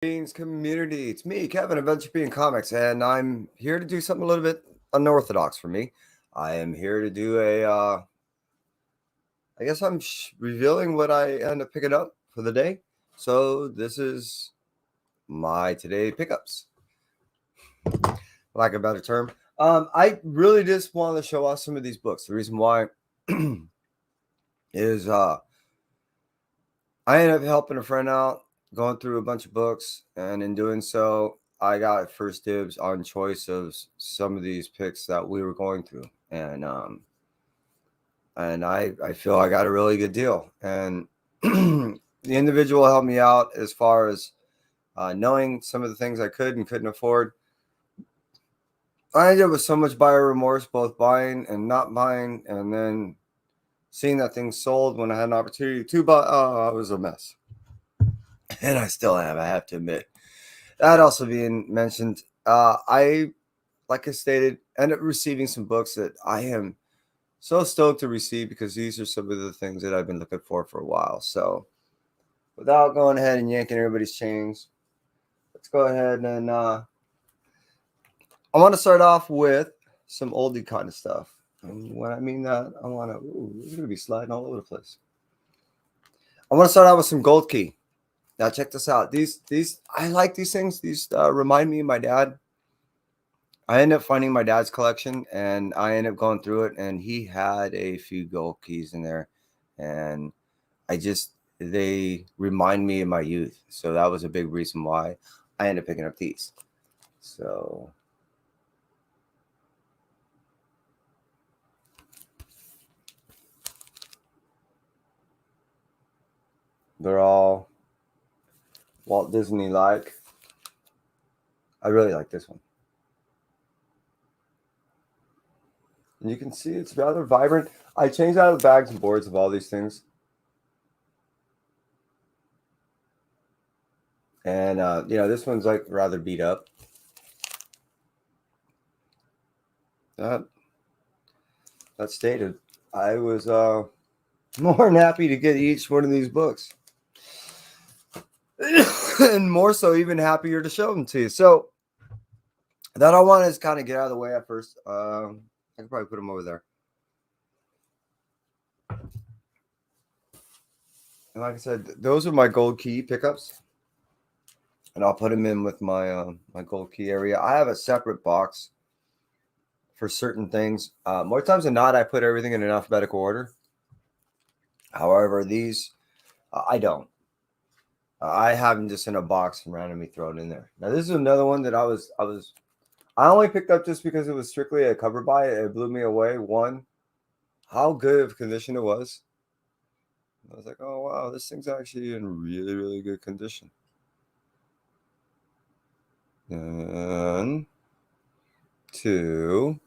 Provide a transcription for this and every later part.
Beings community. It's me, Kevin, Adventure Being Comics, and I'm here to do something a little bit unorthodox for me. I am here to do I guess I'm revealing what I end up picking up for the day. So this is my today pickups, lack of a better term. I really just wanted to show off some of these books. The reason why is I ended up helping a friend out, going through a bunch of books, and in doing so, I got first dibs on choice of some of these picks that we were going through, and I feel I got a really good deal. And the individual helped me out as far as knowing some of the things I could and couldn't afford. I ended up with so much buyer remorse, both buying and not buying, and then seeing that things sold when I had an opportunity to buy. Oh, I was a mess. And I still am, I have to admit. That also being mentioned, I, like I stated, end up receiving some books that I am so stoked to receive because these are some of the things that I've been looking for a while. So, without going ahead and yanking everybody's chains, let's go ahead and I want to start off with some oldie kind of stuff. And when I mean that, I want to. Ooh, it's gonna be sliding all over the place. I want to start out with some Gold Key. Now check this out. These I like these things. These remind me of my dad. I ended up finding my dad's collection, and I ended up going through it, and he had a few Gold Keys in there, and they remind me of my youth. So that was a big reason why I ended up picking up these. So they're all Walt Disney like. I really like this one. And you can see it's rather vibrant. I changed out the bags and boards of all these things. And this one's like rather beat up. That stated, I was more than happy to get each one of these books. And more so, even happier to show them to you. So that I want to kind of get out of the way at first. I can probably put them over there. And like I said, those are my Gold Key pickups, and I'll put them in with my my Gold Key area. I have a separate box for certain things. More times than not, I put everything in an alphabetical order. However, these I don't. I have them just in a box and randomly thrown in there. Now, this is another one that I only picked up just because it was strictly a cover buy. It blew me away. One, how good of condition it was. I was like, oh wow, this thing's actually in really, really good condition. And two,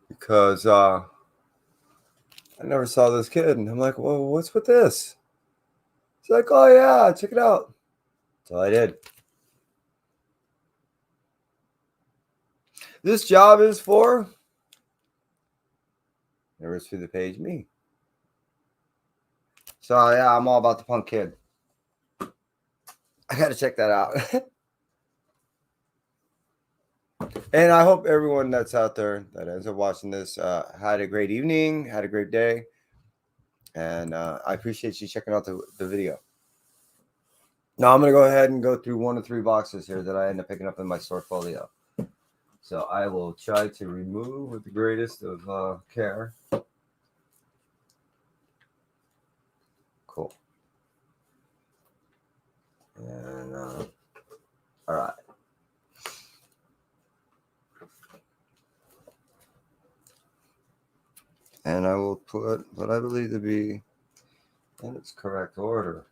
because I never saw this kid, and I'm like, well, what's with this? He's like, oh yeah, check it out. So I did. This job is for, never through the page, me. So yeah, I'm all about the punk kid. I gotta check that out. And I hope everyone that's out there that ends up watching this had a great evening, had a great day. And I appreciate you checking out the video. Now I'm going to go ahead and go through 1 to 3 boxes here that I end up picking up in my Storefolio. So I will try to remove with the greatest of care. Cool. And all right. And I will put what I believe to be in its correct order.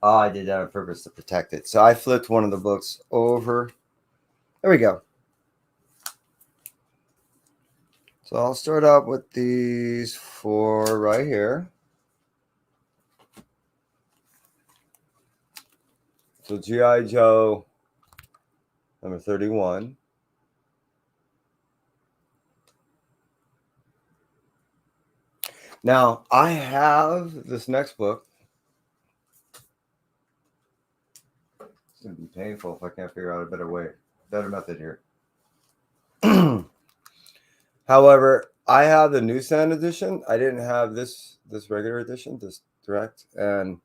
Oh, I did that on purpose to protect it. So I flipped one of the books over. There we go. So I'll start out with these 4 right here. So G.I. Joe number 31. Now, I have this next book. It's going to be painful if I can't figure out a better method here. However, I have the newsstand edition. I didn't have this regular edition, this direct, and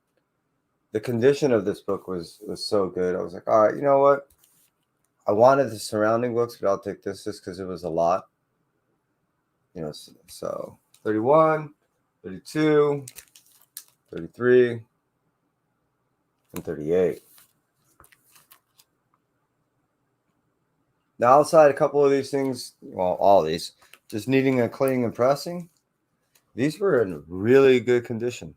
the condition of this book was so good. I was like, all right, you know what? I wanted the surrounding books, but I'll take this just because it was a lot. You know, so 31, 32, 33, and 38. Now, outside a couple of these things, well, all these, just needing a cleaning and pressing, these were in really good condition.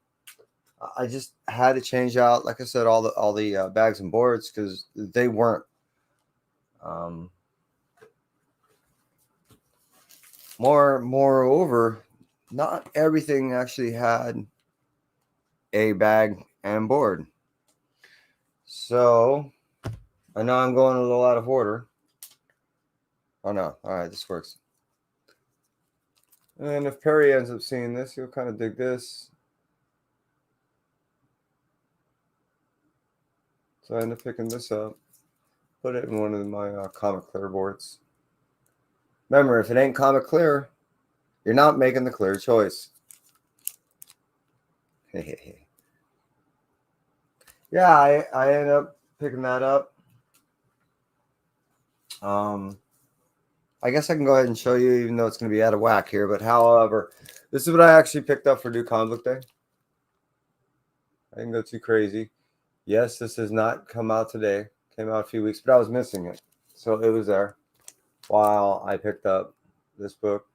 I just had to change out, like I said, all the bags and boards because they weren't. Moreover, not everything actually had a bag and board. So I know I'm going a little out of order. Oh no! All right, this works. And if Perry ends up seeing this, he'll kind of dig this. So I end up picking this up, put it in one of my Comic Clear boards. Remember, if it ain't Comic Clear, you're not making the clear choice. Yeah, I ended up picking that up. I guess I can go ahead and show you, even though it's going to be out of whack here. But however, this is what I actually picked up for New Comic Book Day. I didn't go too crazy. Yes, this has not come out today. Came out a few weeks, but I was missing it. So it was there while I picked up this book.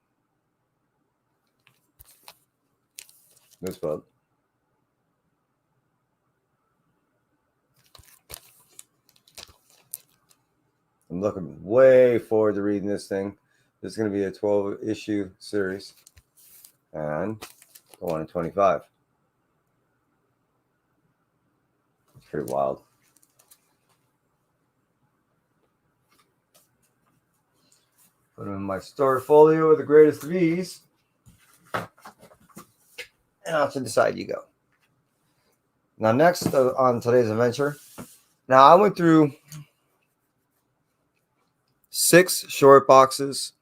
This book. I'm looking way forward to reading this thing. This is going to be a 12-issue series. And the one in 25. It's pretty wild. Put them in my Storyfolio with the greatest of ease. And off to the side you go. Now, next on today's adventure. Now, I went through 6 short boxes,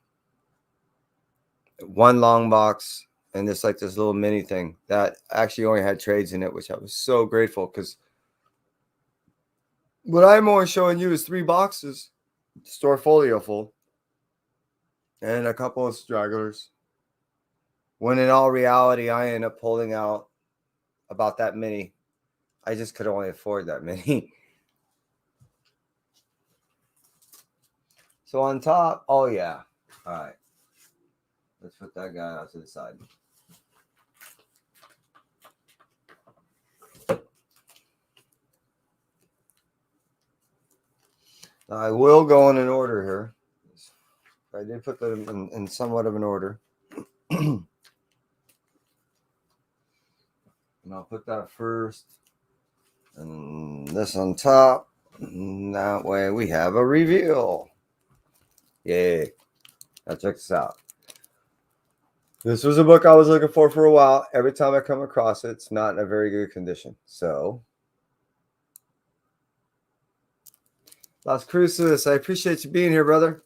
1 long box, and this little mini thing that actually only had trades in it, which I was so grateful because what I'm only showing you is 3 boxes, Storyfolio full, and a couple of stragglers. When in all reality, I end up pulling out about that many. I just could only afford that many. So on top, oh yeah. All right. Let's put that guy out to the side. Now, I will go in an order here. I did put them in somewhat of an order. And I'll put that first. And this on top. And that way we have a reveal. Yay. Now check this out. This was a book I was looking for a while. Every time I come across it, it's not in a very good condition. So, Las Cruces, I appreciate you being here, brother.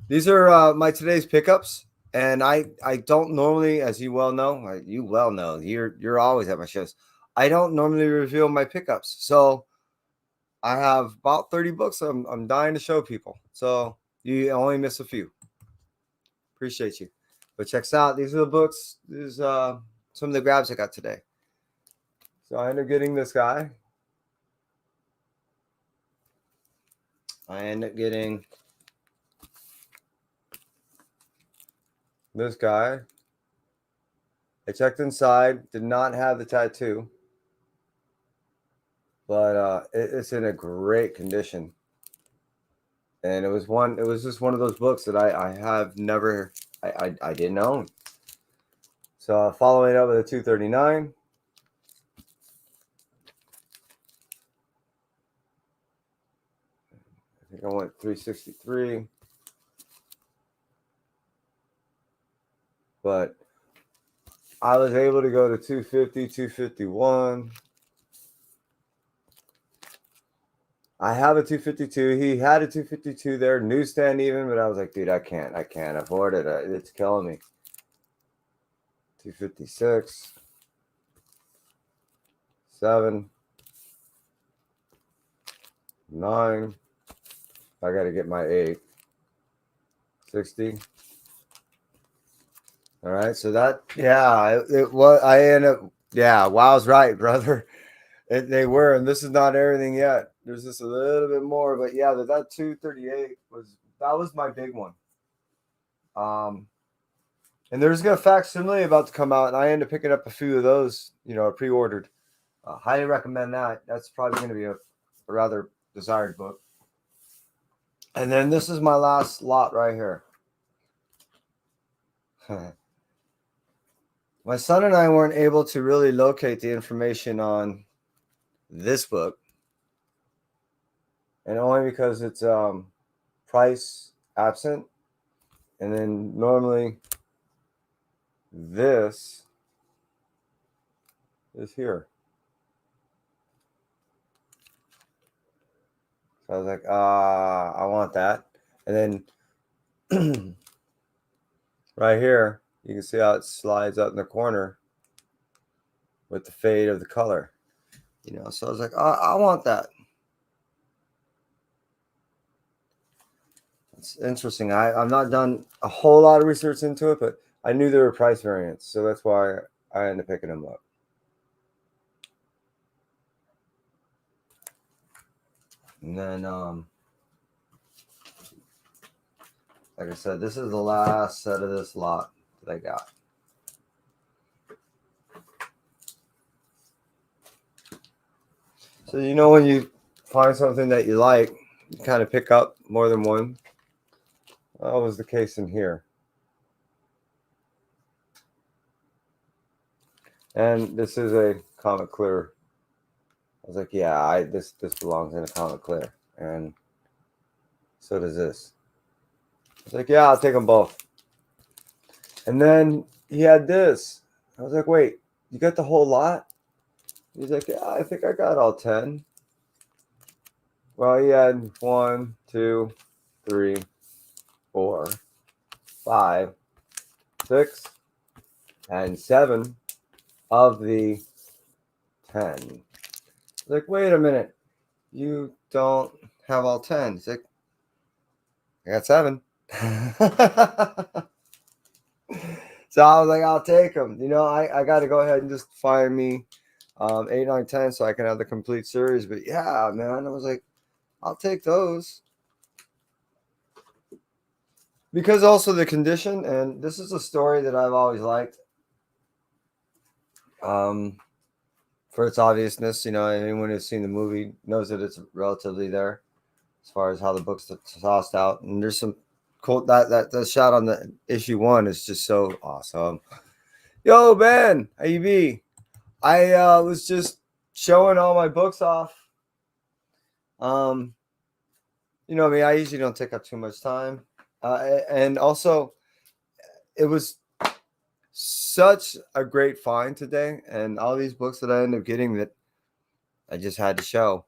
These are my today's pickups. And I don't normally, as you well know, you're always at my shows. I don't normally reveal my pickups. So I have about 30 books I'm dying to show people. So you only miss a few. Appreciate you. But check this out. These are the books. These some of the grabs I got today. So I ended up getting this guy. I ended up getting this guy. I checked inside. Did not have the tattoo. But it's in a great condition. And it was just one of those books that I have never, I didn't own. So following up with a 239. I think I went 363. But I was able to go to 250, 251. I have a 252. He had a 252 there, newsstand even, but I was like, dude, I can't afford it. It's killing me. 256, 7, 9. I got to get my 8. 60. All right, so that, yeah, it was. I ended up, yeah. Wow's right, brother. They were, and this is not everything yet. There's just a little bit more, but yeah, that 238 was my big one. And there's a facsimile about to come out, and I ended up picking up a few of those. Pre-ordered. Highly recommend that. That's probably going to be a rather desired book. And then this is my last lot right here. My son and I weren't able to really locate the information on this book, and only because it's price absent, and then normally this is here. So I was like, I want that. And then right here, you can see how it slides out in the corner with the fade of the color. So I was like, I want that. It's interesting. I've not done a whole lot of research into it, but I knew there were price variants, so that's why I ended up picking them up. And then, like I said, this is the last set of this lot that I got. So, when you find something that you like, you kind of pick up more than one. That was the case in here. And this is a Comic Clear. I was like, yeah, this belongs in a Comic Clear. And so does this. I was like, yeah, I'll take them both. And then he had this. I was like, wait, you got the whole lot? He's like, yeah, I think I got all 10. Well, he had 1, 2, 3, 4, 5, 6, and 7 of the 10. Like, wait a minute, you don't have all 10. He's like, I got 7. So I was like, I'll take them. I got to go ahead and just find me 8, 9, 10 so I can have the complete series. But yeah, man, I was like, I'll take those. Because also the condition, and this is a story that I've always liked. For its obviousness, anyone who's seen the movie knows that it's relatively there as far as how the book's tossed out. And there's some cool, that shot on the issue 1 is just so awesome. Yo, Ben, how you be? I was just showing all my books off. Me, I usually don't take up too much time. And also, it was such a great find today, and all these books that I ended up getting that I just had to show.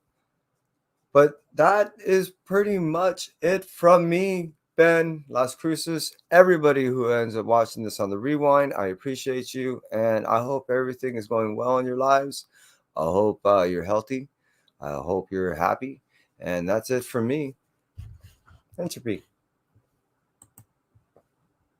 But that is pretty much it from me, Ben, Las Cruces. Everybody who ends up watching this on the rewind, I appreciate you, and I hope everything is going well in your lives. I hope you're healthy. I hope you're happy, and that's it from me. Entropy.